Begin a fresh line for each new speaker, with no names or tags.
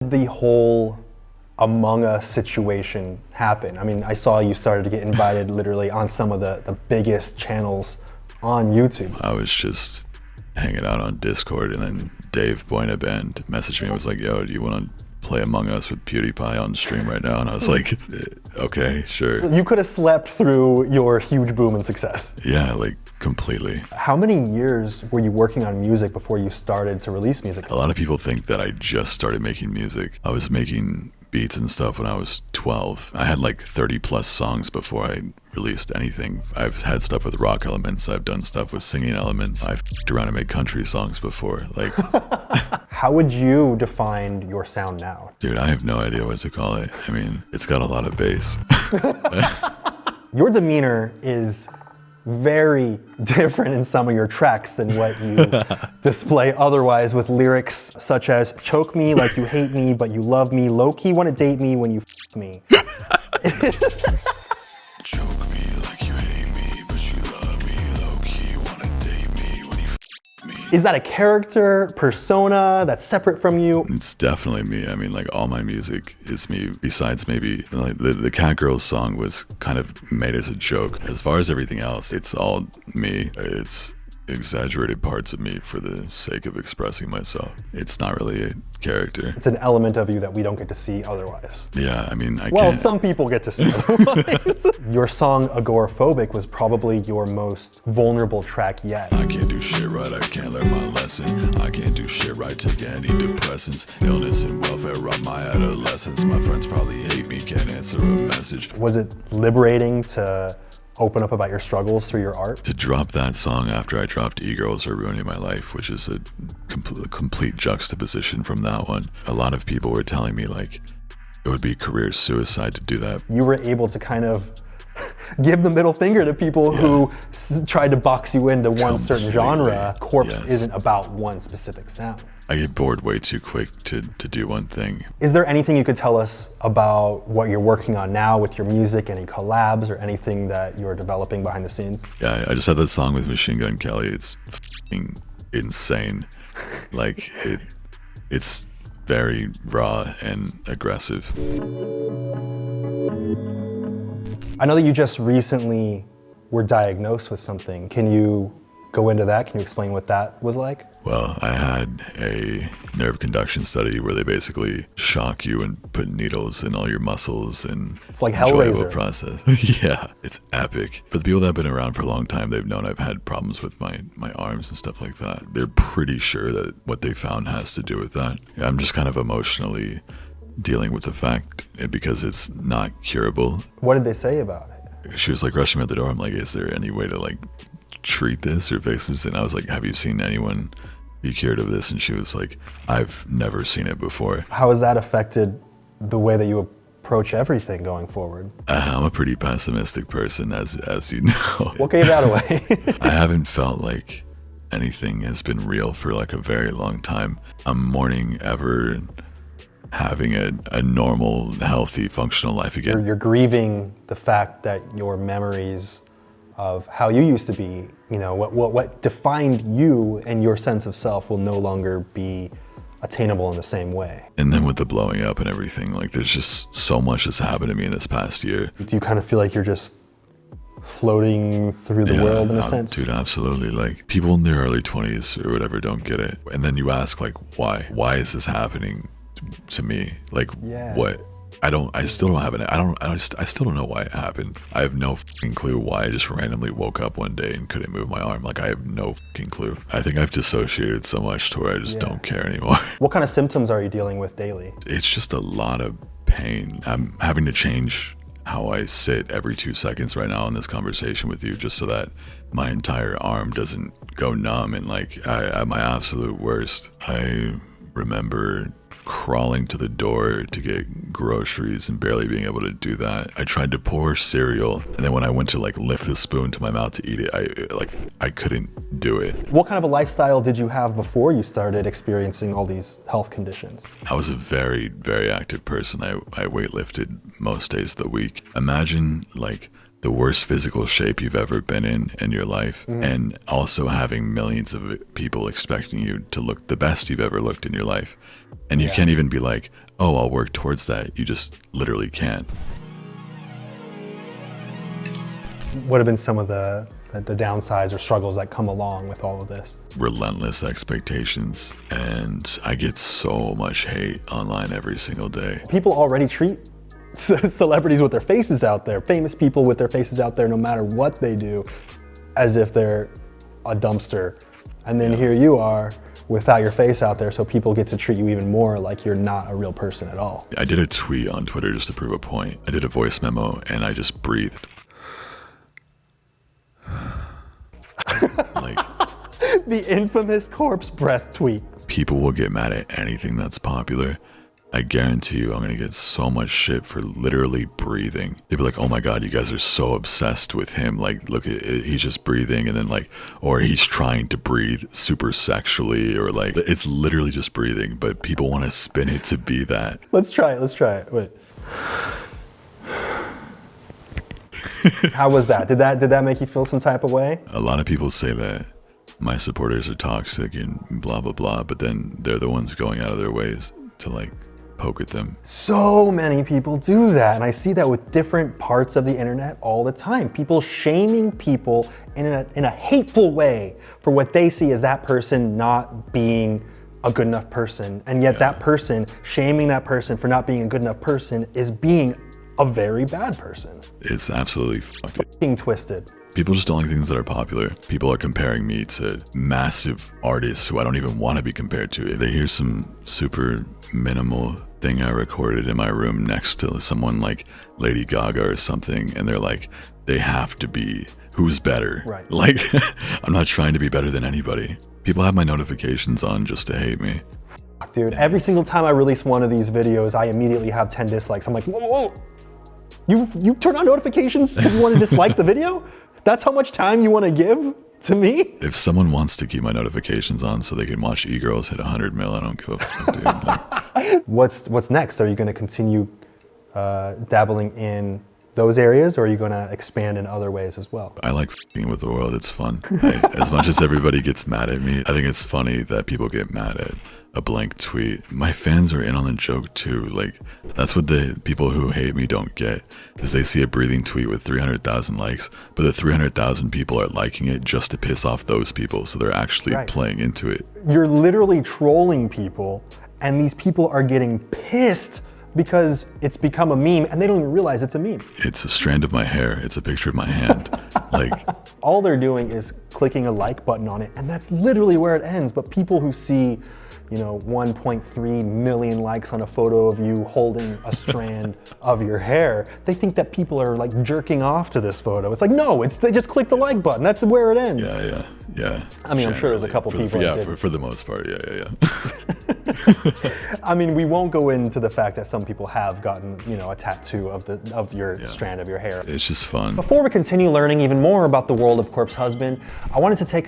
The whole Among Us situation happen? I mean, I saw you started to get invited literally on some of the biggest channels on YouTube.
I was just hanging out on Discord, and then Dave Boynaband messaged me and was like, yo, do you want to play Among Us with PewDiePie on stream right now? And I was like, okay, sure.
You could have slept through your huge boom and success.
Yeah, like completely.
How many years were you working on music before you started to release music?
A lot of people think that I just started making music. I was making beats and stuff when I was 12. I had like 30 plus songs before I released anything. I've had stuff with rock elements. I've done stuff with singing elements. I've f***ed around and made country songs before. Like,
how would you define your sound now?
Dude, I have no idea what to call it. I mean, it's got a lot of bass.
Your demeanor is very different in some of your tracks than what you display otherwise, with lyrics such as choke me like you hate me but you love me, low-key want to date me when you f me.
Choke me like you hate me but you love me, low-key want to date me when you f me.
Is that a character, persona that's separate from you?
It's definitely me. I mean, like, all my music is me, besides maybe like the Cat Girls song was kind of made as a joke. As far as everything else, it's all me. It's exaggerated parts of me for the sake of expressing myself. It's not really a character.
It's an element of you that we don't get to see otherwise.
Yeah, I mean, I
Well,
can't.
some people get to see otherwise. Your song Agoraphobic was probably your most vulnerable track yet.
I can't do shit right, I can't learn my lesson. I can't do shit right, take antidepressants. Illness and welfare robbed my adolescence. My friends probably hate me, can't answer a message.
Was it liberating to open up about your struggles through your art?
To drop that song after I dropped E-Girls Are Ruining My Life, which is a complete juxtaposition from that one. A lot of people were telling me like it would be career suicide to do that.
You were able to kind of give the middle finger to people who tried to box you into one certain genre. Corpse isn't about one specific sound.
I get bored way too quick to do one thing.
Is there anything you could tell us about what you're working on now with your music, any collabs or anything that you're developing behind the scenes?
Yeah, I just had that song with Machine Gun Kelly. It's f***ing insane. Like, it's very raw and aggressive.
I know that you just recently were diagnosed with something. Can you go into that? Can you explain what that was like?
Well, I had a nerve conduction study where they basically shock you and put needles in all your muscles, and
it's like
enjoyable
Hellraiser
process. Yeah, it's epic. For the people that have been around for a long time, they've known I've had problems with my arms and stuff like that. They're pretty sure that what they found has to do with that. I'm just kind of emotionally dealing with the fact because it's not curable.
What did they say about it?
She was like rushing me out the door. I'm like, is there any way to like treat this or fix this? And I was like, have you seen anyone be cured of this? And she was like, I've never seen it before.
How has that affected the way that you approach everything going forward?
I'm a pretty pessimistic person, as you know.
What gave that away?
I haven't felt like anything has been real for like a very long time. I'm mourning ever having a normal, healthy, functional life again.
You're grieving the fact that your memories of how you used to be, you know, what defined you and your sense of self will no longer be attainable in the same way.
And then with the blowing up and everything, like there's just so much that's happened to me in this past year.
Do you kind of feel like you're just floating through the world in a sense?
Dude, absolutely. Like, people in their early 20s or whatever don't get it. And then you ask like, why? Why is this happening to me? Like, what? I still don't have it. I still don't know why it happened. I have no fucking clue why I just randomly woke up one day and couldn't move my arm. Like, I have no fucking clue. I think I've dissociated so much to where I just don't care anymore.
What kind of symptoms are you dealing with daily?
It's just a lot of pain. I'm having to change how I sit every 2 seconds right now in this conversation with you, just so that my entire arm doesn't go numb. And like, at my absolute worst, I remember crawling to the door to get groceries and barely being able to do that. I tried to pour cereal, and then when I went to like lift the spoon to my mouth to eat it, I couldn't do it.
What kind of a lifestyle did you have before you started experiencing all these health conditions?
I was a very, very active person. I weightlifted most days of the week. Imagine like the worst physical shape you've ever been in your life, and also having millions of people expecting you to look the best you've ever looked in your life. And you can't even be like, oh, I'll work towards that. You just literally can't.
What have been some of the downsides or struggles that come along with all of this?
Relentless expectations, and I get so much hate online every single day.
People already treat celebrities with their faces out there, famous people with their faces out there, no matter what they do, as if they're a dumpster. And then here you are without your face out there, so people get to treat you even more like you're not a real person at all.
I did a tweet on Twitter just to prove a point. I did a voice memo and I just breathed. Like,
The infamous corpse breath tweet.
people will get mad at anything that's popular. I guarantee you I'm gonna get so much shit for literally breathing. They'd be like, oh my God, you guys are so obsessed with him. Like, look at it, he's just breathing, and then like, or he's trying to breathe super sexually, or like, it's literally just breathing, but people want to spin it to be that.
Let's try it, Wait. How was that? Did that make you feel some type of way?
A lot of people say that my supporters are toxic and blah, blah, blah, but then they're the ones going out of their ways to like poke at them.
So many people do that, and I see that with different parts of the internet all the time. People shaming people in a hateful way for what they see as that person not being a good enough person, and yet that person, shaming that person for not being a good enough person, is being a very bad person.
It's absolutely fucked.
Being twisted.
People just don't like things that are popular. People are comparing me to massive artists who I don't even want to be compared to. They hear some super minimal thing I recorded in my room next to someone like Lady Gaga or something, and they're like, they have to be, who's better?
Right.
Like, I'm not trying to be better than anybody. People have my notifications on just to hate me.
Dude, every single time I release one of these videos, I immediately have 10 dislikes. I'm like, whoa. You turn on notifications because you want to dislike the video? That's how much time you want to give to me?
If someone wants to keep my notifications on so they can watch e-girls hit 100 mil, I don't give a fuck, dude. Like,
What's next? Are you going to continue dabbling in those areas, or are you going to expand in other ways as well?
I like f***ing with the world. It's fun. As much as everybody gets mad at me, I think it's funny that people get mad at a blank tweet. My fans are in on the joke too. Like, that's what the people who hate me don't get, is they see a breathing tweet with 300,000 likes, but the 300,000 people are liking it just to piss off those people, so they're actually playing into it.
You're literally trolling people, and these people are getting pissed because it's become a meme, and they don't even realize it's a meme.
It's a strand of my hair. It's a picture of my hand. Like,
all they're doing is clicking a like button on it, and that's literally where it ends. But people who see, 1.3 million likes on a photo of you holding a strand of your hair, they think that people are like jerking off to this photo. It's like, no, they just click the like button. That's where it ends.
Yeah.
I mean, I'm sure there's a couple people that did.
For the most part, yeah.
I mean, we won't go into the fact that some people have gotten, a tattoo of your strand of your hair.
It's just fun.
Before we continue learning even more about the world of Corpse Husband, I wanted to take a